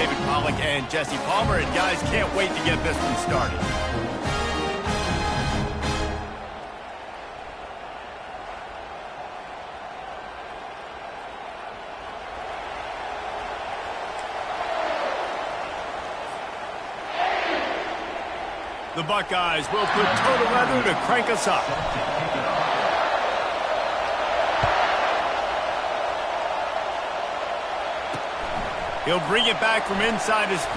David Pollack and Jesse Palmer, and guys, can't wait to get this one started. The Buckeyes will put total weather to crank us up. He'll bring it back from inside his 5.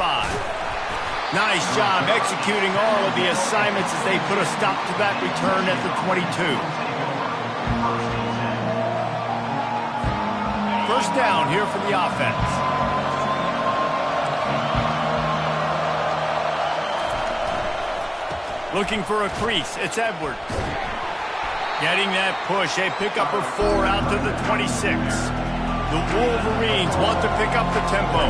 Nice job executing all of the assignments as they put a stop to that return at the 22. First down here for the offense. Looking for a crease. It's Edwards. Getting that push. A pickup of 4 out to the 26. The Wolverines want to pick up the tempo.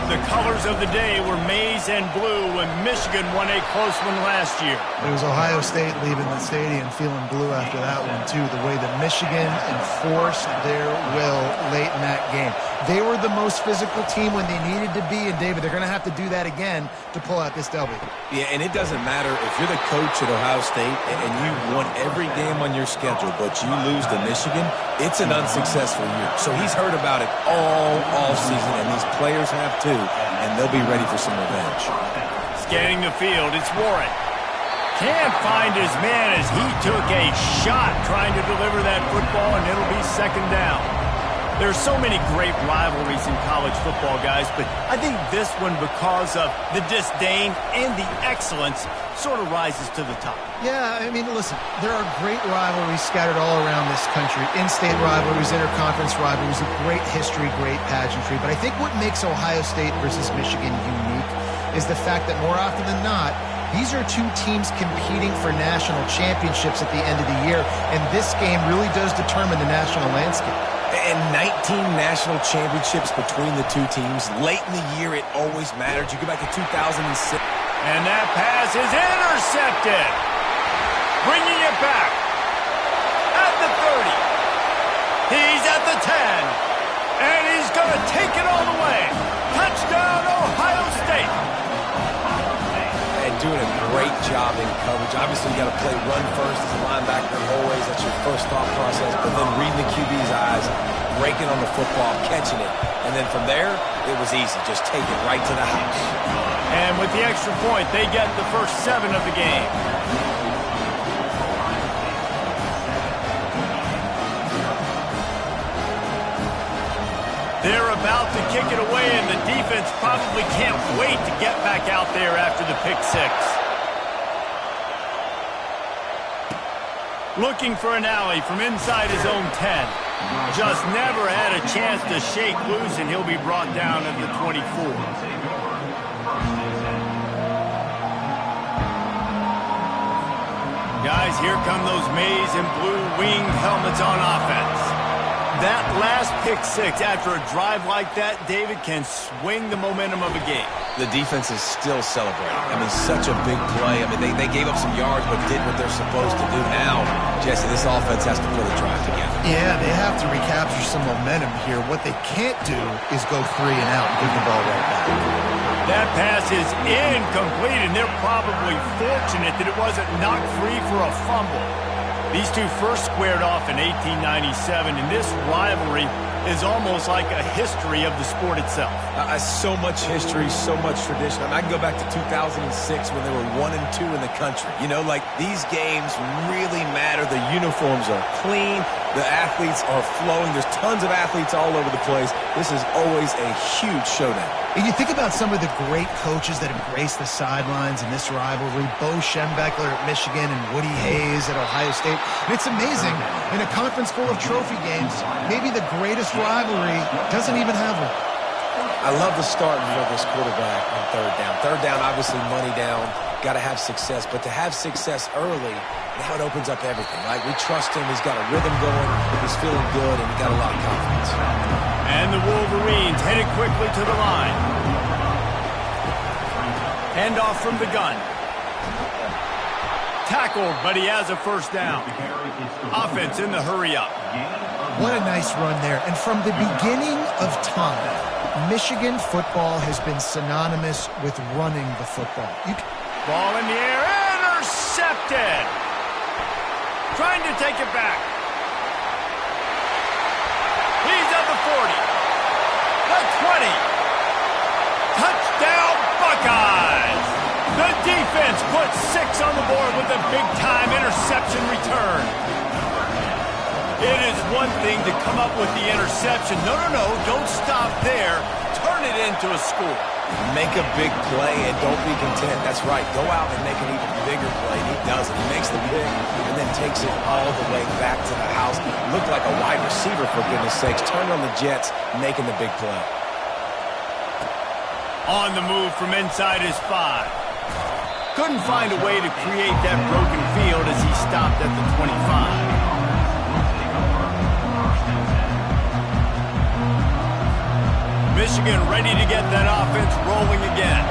The colors of the day were maize and blue when Michigan won a close one last year. It was Ohio State leaving the stadium feeling blue after that one, too. The way that Michigan enforced their will late in that game. They were the most physical team when they needed to be, and David, they're going to have to do that again to pull out this W. Yeah, and it doesn't matter if you're the coach at Ohio State and you won every game on your schedule, but you lose to Michigan, it's an unsuccessful year. So he's heard about it all season, and these players have too, and they'll be ready for some revenge. Scanning the field, it's Warren. Can't find his man as he took a shot trying to deliver that football, and it'll be second down. There's so many great rivalries in college football, guys, but I think this one, because of the disdain and the excellence, sort of rises to the top. Yeah, I mean, listen, there are great rivalries scattered all around this country. In-state rivalries, interconference rivalries, great history, great pageantry. But I think what makes Ohio State versus Michigan unique is the fact that more often than not, these are two teams competing for national championships at the end of the year, and this game really does determine the national landscape. And 19 national championships between the two teams. Late in the year, it always mattered. You go back to 2006. And that pass is intercepted. Bringing it back. At the 30. He's at the 10. And he's going to take it all the way. Touchdown, Ohio State. And doing a great job in coverage. Obviously, you got to play run first as a linebacker always. That's your first thought process. But then reading the QB's eyes, breaking on the football, catching it. And then from there, it was easy. Just take it right to the house. And with the extra point, they get the first 7 of the game. They're about to kick it away, and the defense probably can't wait to get back out there after the pick 6. Looking for an alley from inside his own 10. Just never had a chance to shake loose, and he'll be brought down at the 24. Guys, here come those maize and blue winged helmets on offense. That last pick 6 after a drive like that, David, can swing the momentum of a game. The defense is still celebrating. I mean, such a big play. I mean, they gave up some yards but did what they're supposed to do. Now, Jesse, this offense has to put a drive together. Yeah, they have to recapture some momentum here. What they can't do is go 3 and out and give the ball right back. That pass is incomplete, and they're probably fortunate that it wasn't knocked free for a fumble. These two first squared off in 1897, and this rivalry is almost like a history of the sport itself. So much history, so much tradition. I mean, I can go back to 2006 when they were 1 and 2 in the country. You know, like, these games really matter. The uniforms are clean. The athletes are flowing. There's tons of athletes all over the place. This is always a huge showdown. And you think about some of the great coaches that embrace the sidelines in this rivalry. Bo Schembechler at Michigan and Woody Hayes at Ohio State. And it's amazing, in a conference full of trophy games, maybe the greatest rivalry doesn't even have one. I love the start for this quarterback on 3rd down. 3rd down, obviously money down. Got to have success. But to have success early, now it opens up everything, right? We trust him. He's got a rhythm going. He's feeling good, and he's got a lot of confidence. And the Wolverines headed quickly to the line. Hand off from the gun. Tackled, but he has a first down. Offense in the hurry up. What a nice run there. And from the beginning of time, Michigan football has been synonymous with running the football. Ball in the air, intercepted. Trying to take it back. He's at the 40. The 20. Touchdown, Buckeyes. The defense puts 6 on the board with a big-time interception return. It is one thing to come up with the interception. No, don't stop there. Turn it into a score. Make a big play and don't be content. That's right. Go out and make an even bigger play. He does it. He makes the pick and then takes it all the way back to the house. Looked like a wide receiver, for goodness sakes. Turned on the Jets, making the big play. On the move from inside his 5. Couldn't find a way to create that broken field as he stopped at the 25. Michigan ready to get that offense rolling again.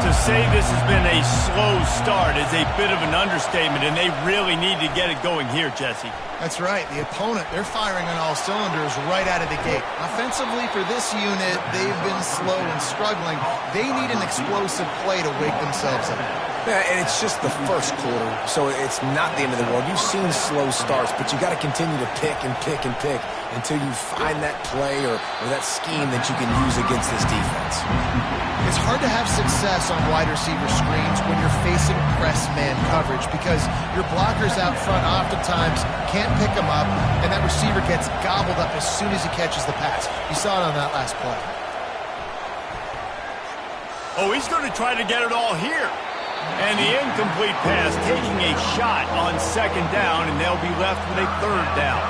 To say this has been a slow start is a bit of an understatement, and they really need to get it going here, Jesse. That's right. The opponent, they're firing on all cylinders right out of the gate. Offensively, for this unit, they've been slow and struggling. They need an explosive play to wake themselves up. Yeah, and it's just the first quarter, so it's not the end of the world. You've seen slow starts, but you got to continue to pick and pick and pick until you find that play or that scheme that you can use against this defense. It's hard to have success on wide receiver screens when you're facing press man coverage because your blockers out front oftentimes can't pick them up, and that receiver gets gobbled up as soon as he catches the pass. You saw it on that last play. Oh, he's going to try to get it all here. And the incomplete pass taking a shot on 2nd down, and they'll be left with a 3rd down.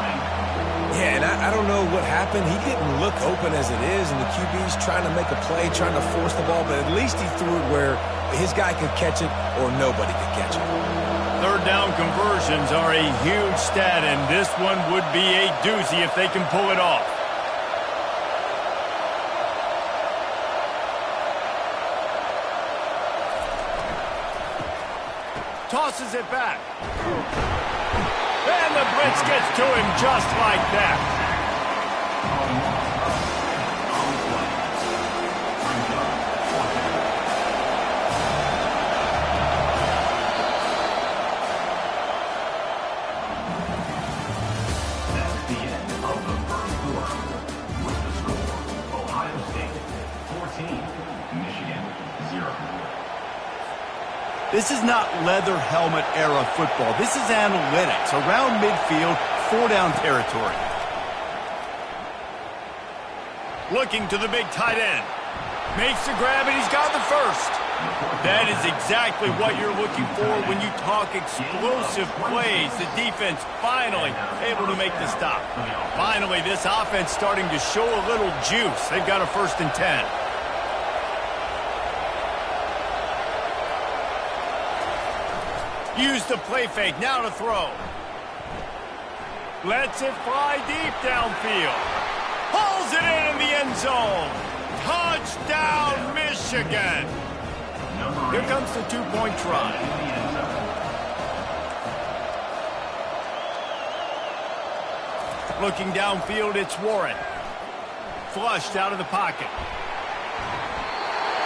Yeah, and I don't know what happened. He didn't look open as it is, and the QB's trying to make a play, trying to force the ball, but at least he threw it where his guy could catch it or nobody could catch it. 3rd down conversions are a huge stat, and this one would be a doozy if they can pull it off. Tosses it back. And the blitz gets to him just like that. That's the end of the first quarter. With the score, Ohio State 14, Michigan 0. This is not leather helmet era football. This is analytics. Around midfield, 4-down territory. Looking to the big tight end. Makes the grab, and he's got the first. That is exactly what you're looking for when you talk explosive plays. The defense finally able to make the stop. Finally, this offense starting to show a little juice. They've got a 1st and 10. Use the play fake, now to throw. Lets it fly deep downfield. Pulls it in the end zone. Touchdown, Michigan. Here comes the 2-point try. Looking downfield, it's Warren. Flushed out of the pocket.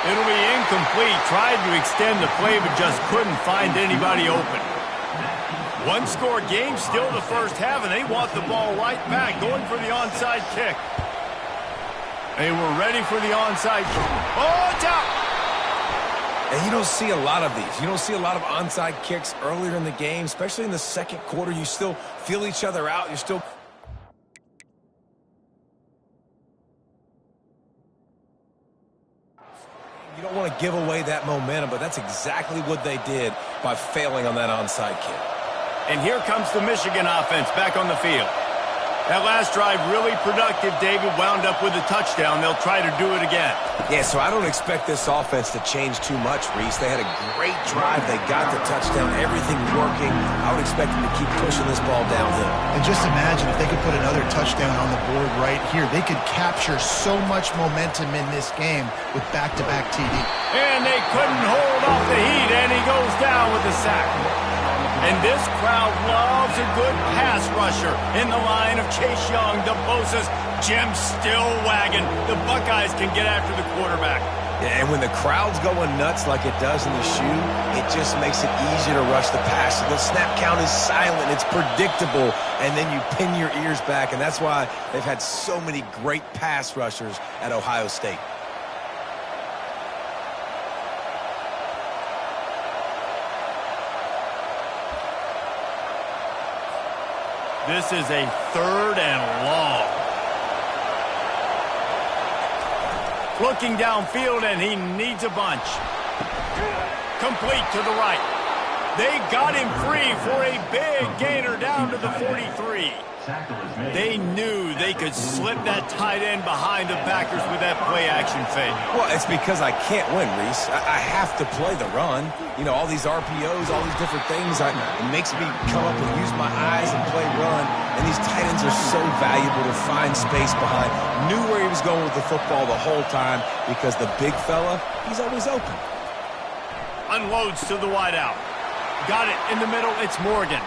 It'll be incomplete. Tried to extend the play, but just couldn't find anybody open. One-score game, still the first half, and they want the ball right back, going for the onside kick. They were ready for the onside kick. Oh, it's out! And you don't see a lot of these. You don't see a lot of onside kicks earlier in the game, especially in the 2nd quarter. You still feel each other out. You're still... You don't want to give away that momentum, but that's exactly what they did by failing on that onside kick. And here comes the Michigan offense back on the field. That last drive really productive. David wound up with a touchdown. They'll try to do it again. Yeah, so I don't expect this offense to change too much, Reese. They had a great drive. They got the touchdown. Everything working. I would expect them to keep pushing this ball downhill. And just imagine if they could put another touchdown on the board right here. They could capture so much momentum in this game with back-to-back TD. And they couldn't hold off the heat, and he goes down with the sack. And this crowd loves a good pass rusher in the line of Chase Young, DeBosa's Jim still wagging. The Buckeyes can get after the quarterback. Yeah, and when the crowd's going nuts like it does in the shoe, it just makes it easier to rush the pass. So the snap count is silent. It's predictable. And then you pin your ears back. And that's why they've had so many great pass rushers at Ohio State. This is a 3rd and long. Looking downfield, and he needs a bunch. Complete to the right. They got him free for a big gainer down to the 43. They knew they could slip that tight end behind the backers with that play-action fake. Well, it's because I can't win, Reese. I have to play the run. You know, all these RPOs, all these different things. It makes me come up and use my eyes and play run. And these tight ends are so valuable to find space behind. Knew where he was going with the football the whole time because the big fella, he's always open. Unloads to the wideout. Got it in the middle. It's Morgan.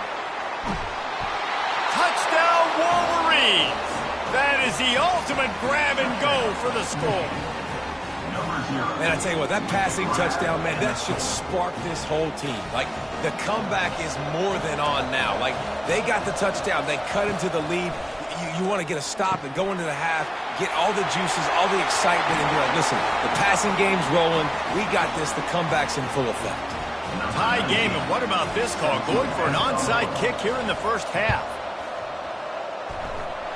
Touchdown, Wolverines! That is the ultimate grab and go for the score. Man, I tell you what, that passing touchdown, man, that should spark this whole team. Like, the comeback is more than on now. Like, they got the touchdown. They cut into the lead. You want to get a stop and go into the half, get all the juices, all the excitement, and be like, listen, the passing game's rolling. We got this. The comeback's in full effect. Tie game, and what about this call? Going for an onside kick here in the first half.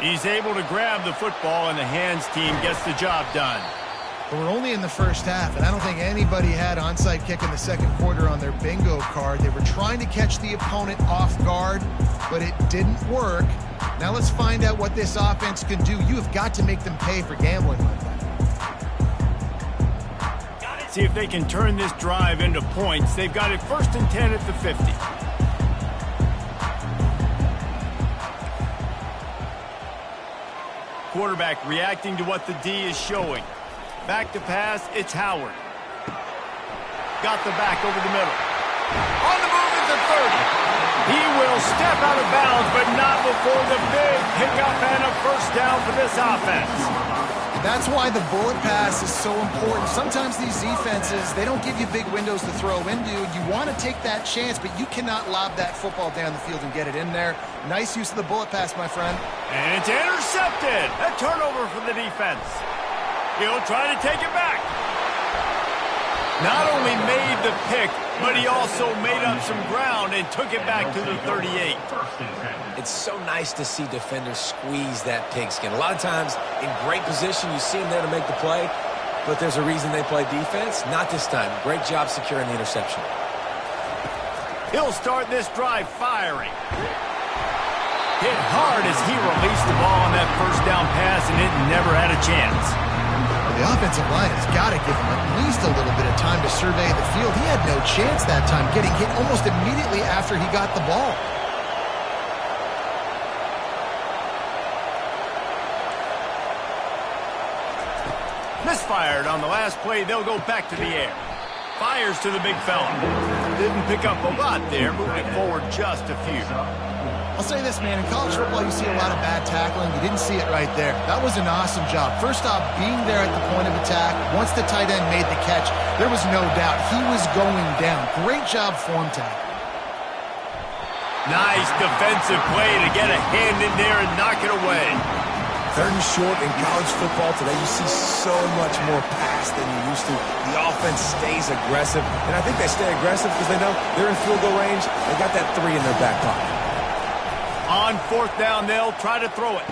He's able to grab the football, and the hands team gets the job done. But we're only in the first half, and I don't think anybody had onside kick in the second quarter on their bingo card. They were trying to catch the opponent off guard, but it didn't work. Now let's find out what this offense can do. You have got to make them pay for gambling like that. See if they can turn this drive into points. They've got it 1st and 10 at the 50. Quarterback reacting to what the D is showing. Back to pass, it's Howard. Got the back over the middle. On the move at the 30. He will step out of bounds, but not before the big pickup and a first down for this offense. That's why the bullet pass is so important. Sometimes these defenses, they don't give you big windows to throw into. You want to take that chance, but you cannot lob that football down the field and get it in there. Nice use of the bullet pass, my friend. And it's intercepted. A turnover for the defense. He'll try to take it back. Not only made the pick, but he also made up some ground and took it back to the 38. It's so nice to see defenders squeeze that pigskin. A lot of times, in great position, you see them there to make the play, but there's a reason they play defense. Not this time. Great job securing the interception. He'll start this drive firing. Hit hard as he released the ball on that first down pass, and it never had a chance. The offensive line has got to give him at least a little bit of time to survey the field. He had no chance that time, getting hit almost immediately after he got the ball. Misfired on the last play. They'll go back to the air. Fires to the big fella. Didn't pick up a lot there, moving forward just a few. I'll say this, man. In college football, you see a lot of bad tackling. You didn't see it right there. That was an awesome job. First off, being there at the point of attack. Once the tight end made the catch, there was no doubt he was going down. Great job form tackle. Nice defensive play to get a hand in there and knock it away. 3rd and short in college football today, you see so much more pass than you used to. The offense stays aggressive, and I think they stay aggressive because they know they're in field goal range. They got that 3 in their back pocket. On 4th down, they'll try to throw it.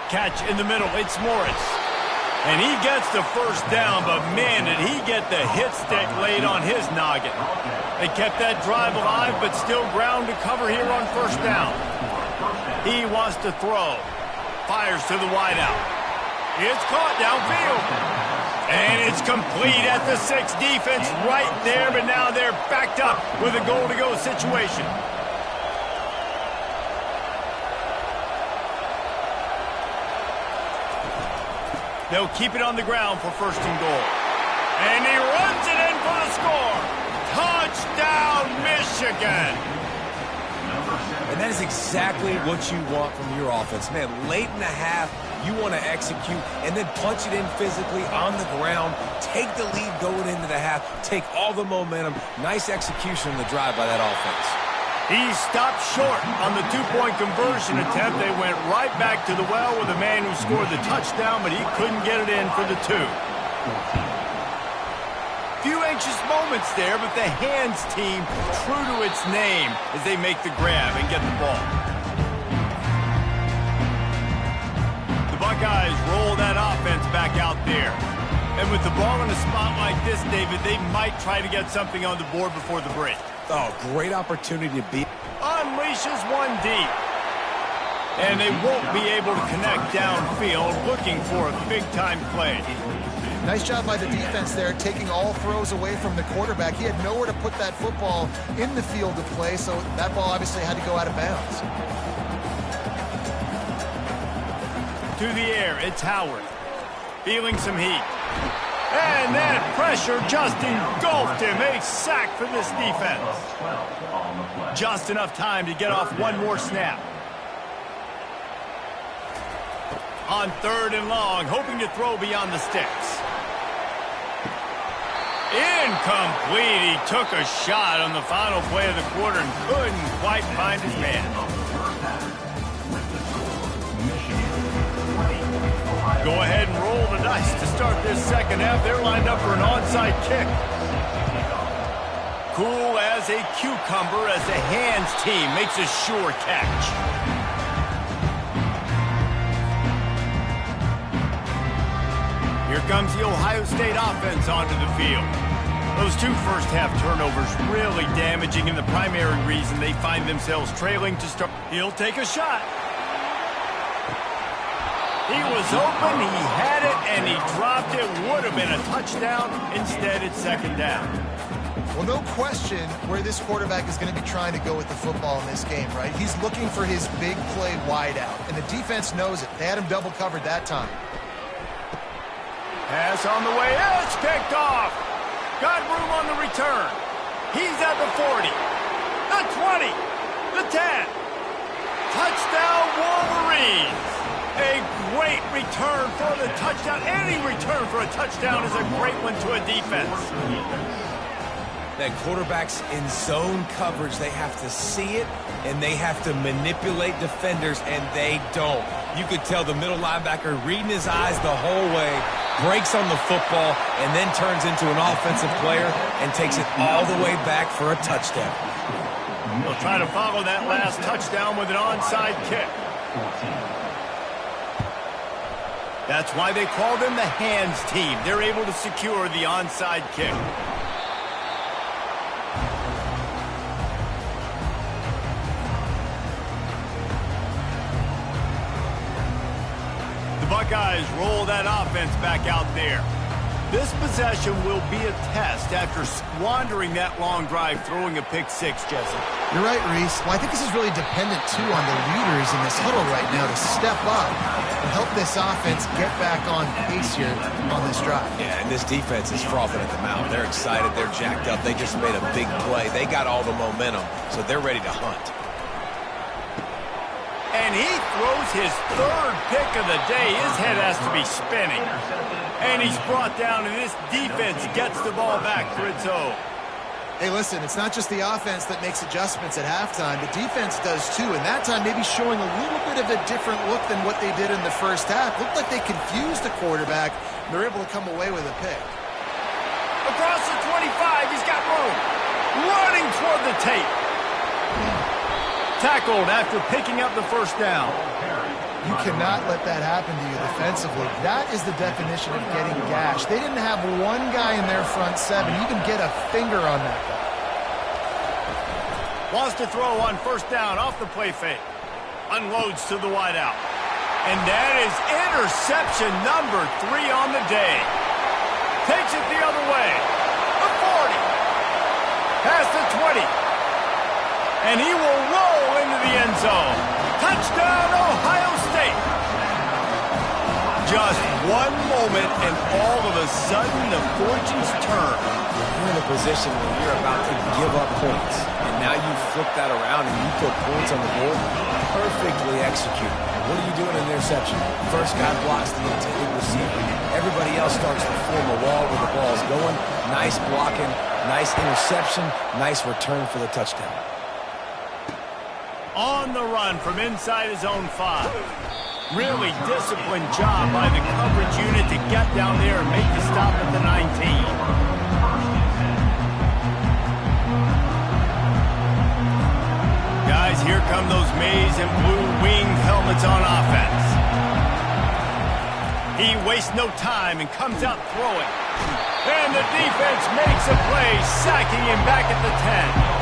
Catch in the middle, it's Morris. And he gets the first down, but man, did he get the hit stick laid on his noggin. They kept that drive alive, but still ground to cover here on 1st down. He wants to throw. Fires to the wideout. It's caught downfield. And it's complete at the 6. Defense right there, but now they're backed up with a goal-to-go situation. They'll keep it on the ground for 1st and goal. And he runs it in for the score. Touchdown, Michigan. And that is exactly what you want from your offense. Man, late in the half, you want to execute and then punch it in physically on the ground. Take the lead going into the half. Take all the momentum. Nice execution on the drive by that offense. He stopped short on the two-point conversion attempt. They went right back to the well with the man who scored the touchdown, but he couldn't get it in for the two. Few anxious moments there, but the hands team true to its name as they make the grab and get the ball. The Buckeyes roll that offense back out there. And with the ball in a spot like this, David, they might try to get something on the board before the break. Oh, great opportunity to beat. Unleashes one deep. And they won't be able to connect downfield, looking for a big-time play. Nice job by the defense there, taking all throws away from the quarterback. He had nowhere to put that football in the field of play, so that ball obviously had to go out of bounds. To the air, it's Howard. Feeling some heat. And that pressure just engulfed him. A sack for this defense. Just enough time to get off one more snap. On 3rd and long, hoping to throw beyond the sticks. Incomplete. He took a shot on the final play of the quarter and couldn't quite find his man. Go ahead and roll the dice to start this second half. They're lined up for an onside kick. Cool as a cucumber as the hands team makes a sure catch. Here comes the Ohio State offense onto the field. Those two first-half turnovers really damaging, and the primary reason they find themselves trailing to start. He'll take a shot. He was open, he had it, and he dropped it. Would have been a touchdown. Instead, it's second down. Well, no question where this quarterback is going to be trying to go with the football in this game, right? He's looking for his big play wide out, and the defense knows it. They had him double covered that time. Pass on the way. It's picked off. Got room on the return. He's at the 40, the 20, the 10. Touchdown, Wolverines. A great return for the touchdown. Any return for a touchdown is a great one to a defense. That quarterback's in zone coverage. They have to see it, and they have to manipulate defenders, and they don't. You could tell the middle linebacker reading his eyes the whole way, breaks on the football, and then turns into an offensive player and takes it all the way back for a touchdown. They'll try to follow that last touchdown with an onside kick. That's why they call them the hands team. They're able to secure the onside kick. The Buckeyes roll that offense back out there. This possession will be a test after squandering that long drive, throwing a pick six, Jesse. You're right, Reese. Well, I think this is really dependent, too, on the leaders in this huddle right now to step up and help this offense get back on pace here on this drive. Yeah, and this defense is frothing at the mouth. They're excited. They're jacked up. They just made a big play. They got all the momentum, so they're ready to hunt. And he throws his 3rd pick of the day. His head has to be spinning. And he's brought down, and this defense gets the ball back for its own. Hey, listen, it's not just the offense that makes adjustments at halftime. The defense does, too, and that time maybe showing a little bit of a different look than what they did in the first half. Looked like they confused the quarterback, and they're able to come away with a pick. Across the 25, he's got room. Running toward the tape. Tackled after picking up the first down. You cannot let that happen to you defensively. That is the definition of getting gashed. They didn't have one guy in their front seven even get a finger on that guy. Wants to throw on first down off the play fake. Unloads to the wideout. And that is interception number 3 on the day. Takes it the other way. The 40. Past the 20. And he will roll into the end zone. Touchdown, Ohio State. Just one moment, and all of a sudden, the fortunes turn. You're in a position where you're about to give up points, and now you flip that around and you put points on the board. Perfectly executed. What are you doing in an interception? First guy blocks the intended receiver. Everybody else starts to form a wall where the ball's going. Nice blocking, nice interception, nice return for the touchdown. On the run from inside his own 5. Really disciplined job by the coverage unit to get down there and make the stop at the 19. Guys, here come those maize and blue winged helmets on offense. He wastes no time and comes out throwing. And the defense makes a play, sacking him back at the 10.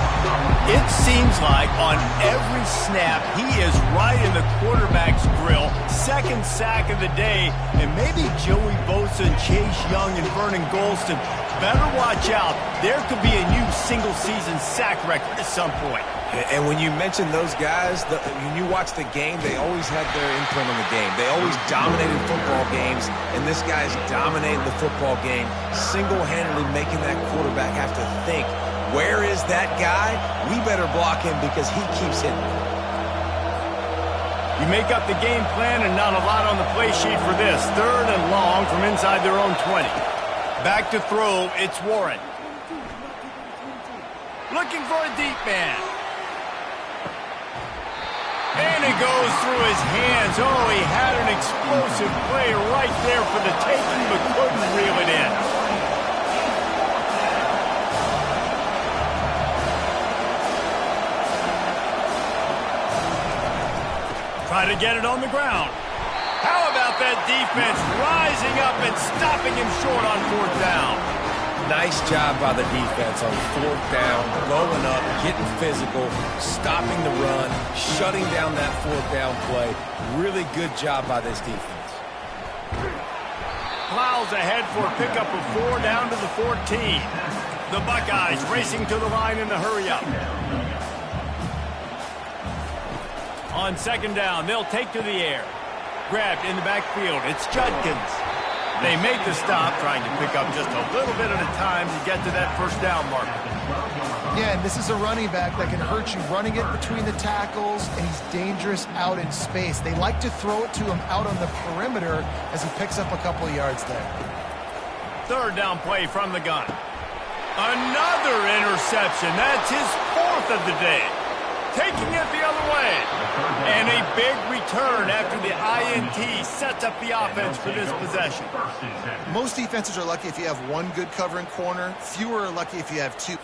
It seems like on every snap, he is right in the quarterback's grill. Second sack of the day, and maybe Joey Bosa and Chase Young and Vernon Golston better watch out. There could be a new single-season sack record at some point. And when you mention those guys, when you watch the game, they always had their imprint on the game. They always dominated football games, and this guy's dominating the football game, single-handedly making that quarterback have to think, where is that guy? We better block him because he keeps hitting. You make up the game plan and not a lot on the play sheet for this. 3rd and long from inside their own 20. Back to throw, it's Warren. Looking for a deep man. And it goes through his hands. Oh, he had an explosive play right there for the taking, but couldn't reel it in. Try to get it on the ground. How about that defense rising up and stopping him short on 4th down? Nice job by the defense on 4th down, blowing up, getting physical, stopping the run, shutting down that 4th down play. Really good job by this defense. Plows ahead for a pickup of 4 down to the 14. The Buckeyes racing to the line in the hurry-up. On 2nd down, they'll take to the air. Grabbed in the backfield, it's Judkins. They make the stop, trying to pick up just a little bit at a time to get to that 1st down marker. Yeah, and this is a running back that can hurt you running it between the tackles, and he's dangerous out in space. They like to throw it to him out on the perimeter as he picks up a couple of yards there. 3rd down play from the gun. Another interception. That's his 4th of the day. Taking it the other way. And a big return after the INT sets up the offense for this possession. Most defenses are lucky if you have one good covering corner. Fewer are lucky if you have 2.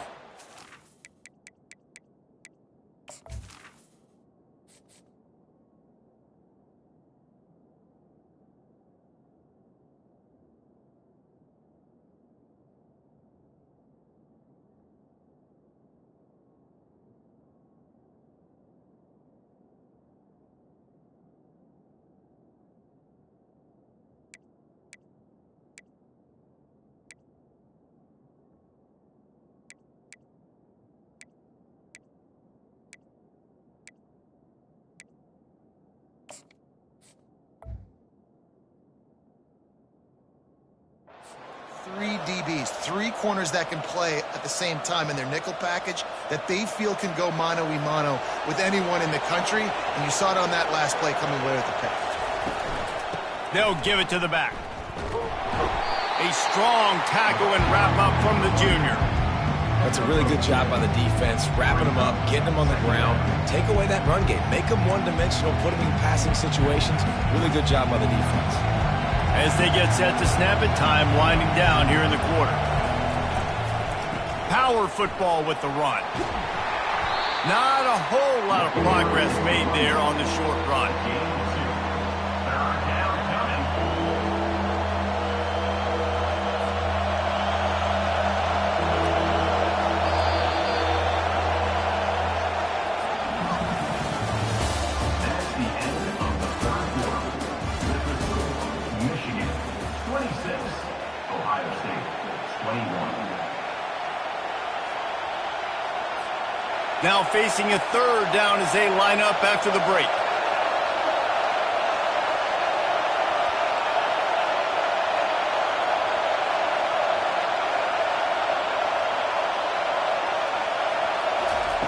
Three DBs, 3 corners that can play at the same time in their nickel package that they feel can go mano-a-mano with anyone in the country, and you saw it on that last play coming away with the pick. They'll give it to the back. A strong tackle and wrap-up from the junior. That's a really good job by the defense, wrapping them up, getting them on the ground, take away that run game, make them one-dimensional, put them in passing situations. Really good job by the defense. As they get set to snap it, time winding down here in the quarter. Power football with the run. Not a whole lot of progress made there on the short run. Now facing a 3rd down as they line up after the break.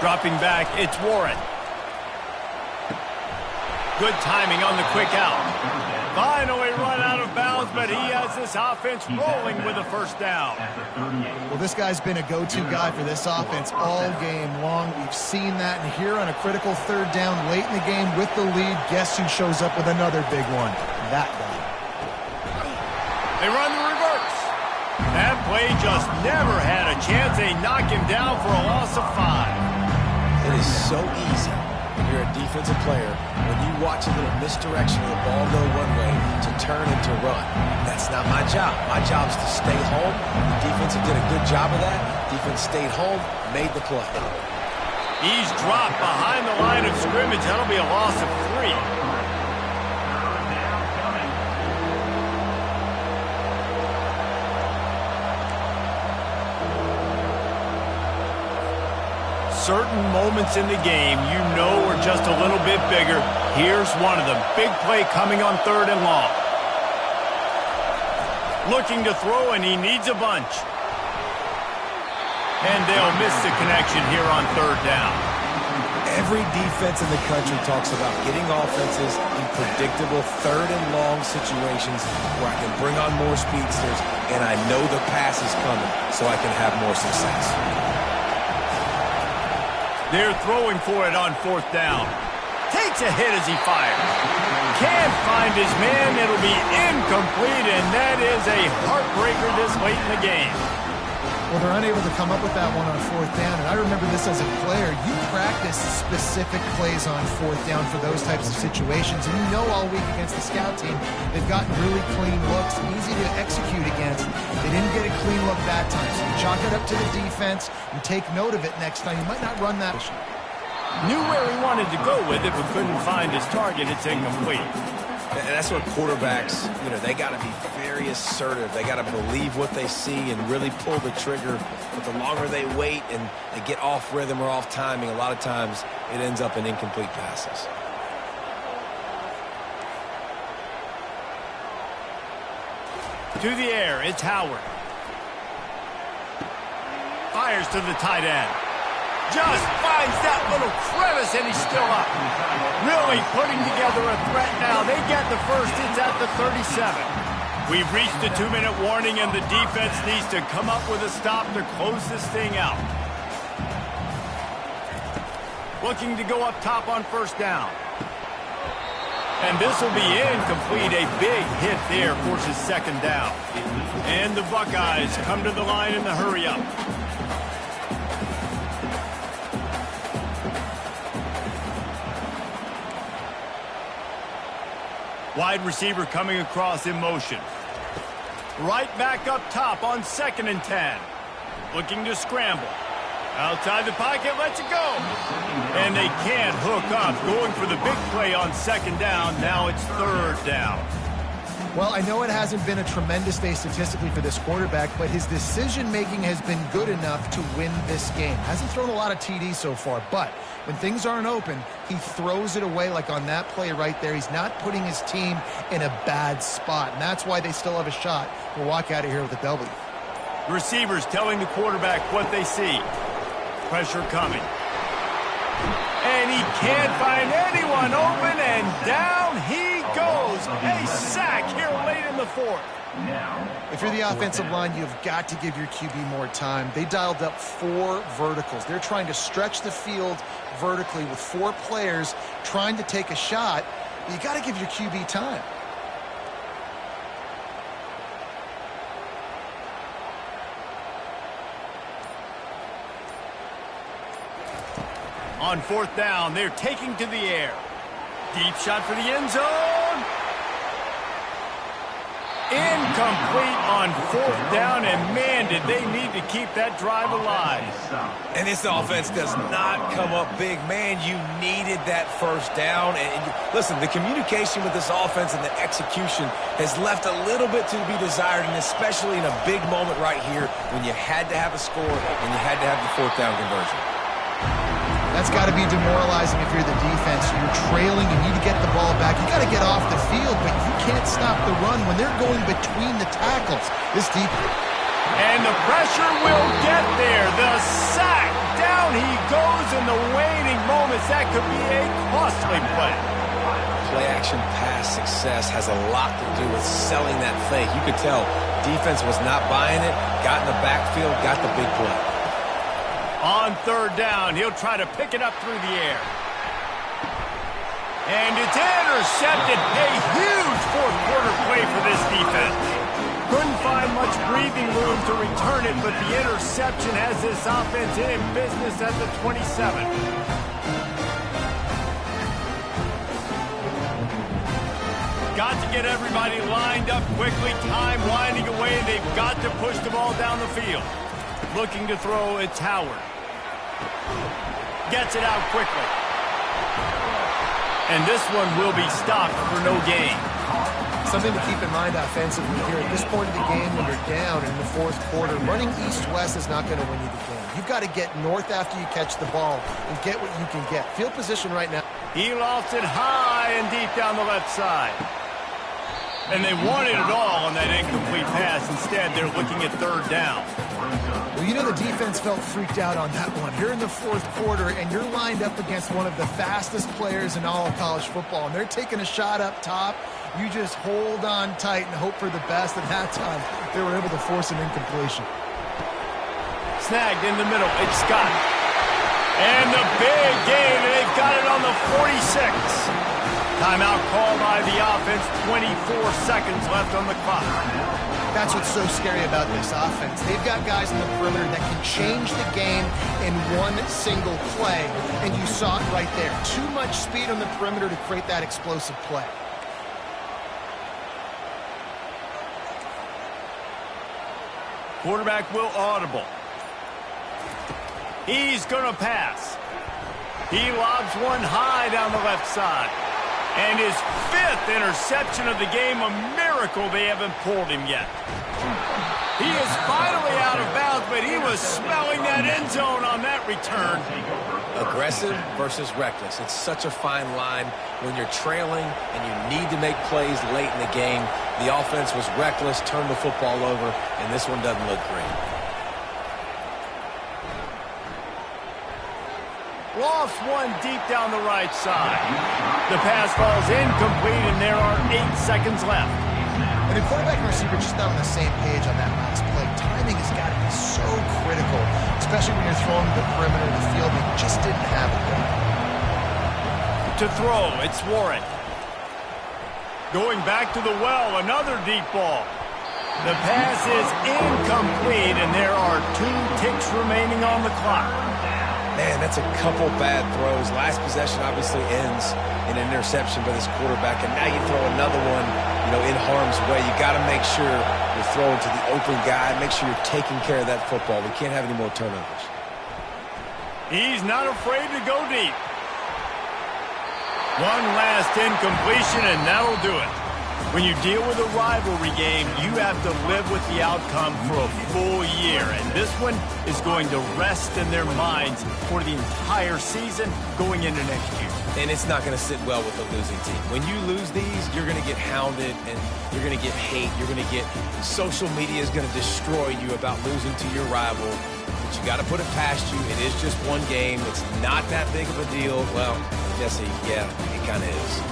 Dropping back, it's Warren. Good timing on the quick out. Finally run out of bounds, but he has this offense rolling with a first down. Well, this guy's been a go-to guy for this offense all game long. We've seen that, and here on a critical third down late in the game with the lead, guess who shows up with another big one? That guy. They run the reverse. That play just never had a chance. They knock him down for a loss of 5. It is so easy when you're a defensive player, when you watch a little misdirection of the ball go one way, to turn and to run. That's not my job. My job is to stay home. The defense did a good job of that. Defense stayed home, made the play. He's dropped behind the line of scrimmage. That'll be a loss of 3. Certain moments in the game you know are just a little bit bigger. Here's one of them. Big play coming on 3rd and long. Looking to throw, and he needs a bunch. And they'll miss the connection here on 3rd down. Every defense in the country talks about getting offenses in predictable 3rd and long situations where I can bring on more speedsters and I know the pass is coming so I can have more success. They're throwing for it on 4th down. Takes a hit as he fires. Can't find his man. It'll be incomplete, and that is a heartbreaker this late in the game. Well, they're unable to come up with that one on 4th down, and I remember this as a player. You practice specific plays on 4th down for those types of situations, and you know all week against the scout team, they've gotten really clean looks, easy to execute against. They didn't get a clean look that time, so you chalk it up to the defense and take note of it next time. You might not run that. Knew where he wanted to go with it, but couldn't find his target. It's incomplete. And that's what quarterbacks, they got to be very assertive. They got to believe what they see and really pull the trigger. But the longer they wait and they get off rhythm or off timing, a lot of times it ends up in incomplete passes. To the air, it's Howard. Fires to the tight end. Just finds that little crevice, and he's still up. Really putting together a threat now. They get the first. It's at the 37. We've reached the 2-minute warning, and the defense needs to come up with a stop to close this thing out. Looking to go up top on 1st down. And this will be incomplete. A big hit there forces 2nd down. And the Buckeyes come to the line in the hurry-up. Wide receiver coming across in motion. Right back up top on 2nd and 10. Looking to scramble. Outside the pocket, lets it go. And they can't hook up. Going for the big play on 2nd down. Now it's 3rd down. Well, I know it hasn't been a tremendous day statistically for this quarterback, but his decision-making has been good enough to win this game. Hasn't thrown a lot of TDs so far, but when things aren't open, he throws it away like on that play right there. He's not putting his team in a bad spot, and that's why they still have a shot to walk out of here with a W. The receivers telling the quarterback what they see. Pressure coming. And he can't find anyone open, and down he goes. A sack here late in the 4th. If you're the offensive line, you've got to give your QB more time. They dialed up 4 verticals. They're trying to stretch the field vertically with 4 players trying to take a shot. You got to give your QB time. On 4th down, they're taking to the air. Deep shot for the end zone. Incomplete on 4th down, and man, did they need to keep that drive alive. And this offense does not come up big. Man, you needed that 1st down. And listen, the communication with this offense and the execution has left a little bit to be desired, and especially in a big moment right here when you had to have a score and you had to have the 4th down conversion. That's got to be demoralizing if you're the defense. You're trailing, you need to get the ball back. You got to get off the field, but you can't stop the run when they're going between the tackles. This deep. And the pressure will get there. The sack down down he goes in the waning moments. That could be a costly play. Play-action pass success has a lot to do with selling that fake. You could tell defense was not buying it, got in the backfield, got the big play. On third down, he'll try to pick it up through the air. And it's intercepted. A huge fourth-quarter play for this defense. Couldn't find much breathing room to return it, but the interception has this offense in business at the 27. Got to get everybody lined up quickly. Time winding away. They've got to push the ball down the field. Looking to throw, it's Howard. Gets it out quickly. And this one will be stopped for no gain. Something to keep in mind offensively here at this point of the game when you're down in the fourth quarter. Running east-west is not going to win you the game. You've got to get north after you catch the ball and get what you can get. Field position right now. He lost it high and deep down the left side. And they wanted it all on that incomplete pass. Instead, they're looking at third down. Well, you know the defense felt freaked out on that one. You're in the fourth quarter, and you're lined up against one of the fastest players in all of college football, and they're taking a shot up top. You just hold on tight and hope for the best. At that time, they were able to force an incompletion. Snagged in the middle. It's Scott. And the big gain, and they've got it on the 46. Timeout called by the offense. 24 seconds left on the clock. That's what's so scary about this offense. They've got guys in the perimeter that can change the game in one single play. And you saw it right there. Too much speed on the perimeter to create that explosive play. Quarterback will audible. He's going to pass. He lobs one high down the left side. And his fifth interception of the game, a miracle they haven't pulled him yet. He is finally out of bounds, but he was smelling that end zone on that return. Aggressive versus reckless. It's such a fine line when you're trailing and you need to make plays late in the game. The offense was reckless, turned the football over, and this one doesn't look great. Lost one deep down the right side. The pass falls incomplete, and there are 8 seconds left. And the quarterback and receiver just not on the same page on that last play. Timing has got to be so critical, especially when you're throwing the perimeter of the field. They just didn't have it there. To throw, it's Warren. Going back to the well, another deep ball. The pass is incomplete, and there are 2 ticks remaining on the clock. Man, that's a couple bad throws. Last possession obviously ends in an interception by this quarterback, and now you throw another one, in harm's way. You got to make sure you're throwing to the open guy. Make sure you're taking care of that football. We can't have any more turnovers. He's not afraid to go deep. One last incompletion, and that'll do it. When you deal with a rivalry game, you have to live with the outcome for a full year. And this one is going to rest in their minds for the entire season going into next year. And it's not going to sit well with a losing team. When you lose these, you're going to get hounded and you're going to get hate. You're going to get social media is going to destroy you about losing to your rival. But you got to put it past you. It is just one game. It's not that big of a deal. Well, Jesse, yeah, it kind of is.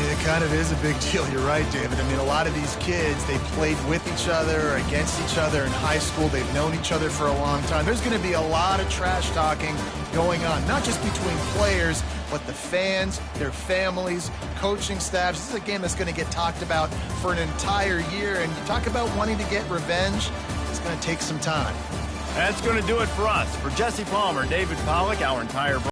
It kind of is a big deal. You're right, David. I mean, a lot of these kids, they played with each other or against each other in high school. They've known each other for a long time. There's going to be a lot of trash talking going on, not just between players, but the fans, their families, coaching staffs. This is a game that's going to get talked about for an entire year. And you talk about wanting to get revenge, it's going to take some time. That's going to do it for us. For Jesse Palmer, David Pollack, our entire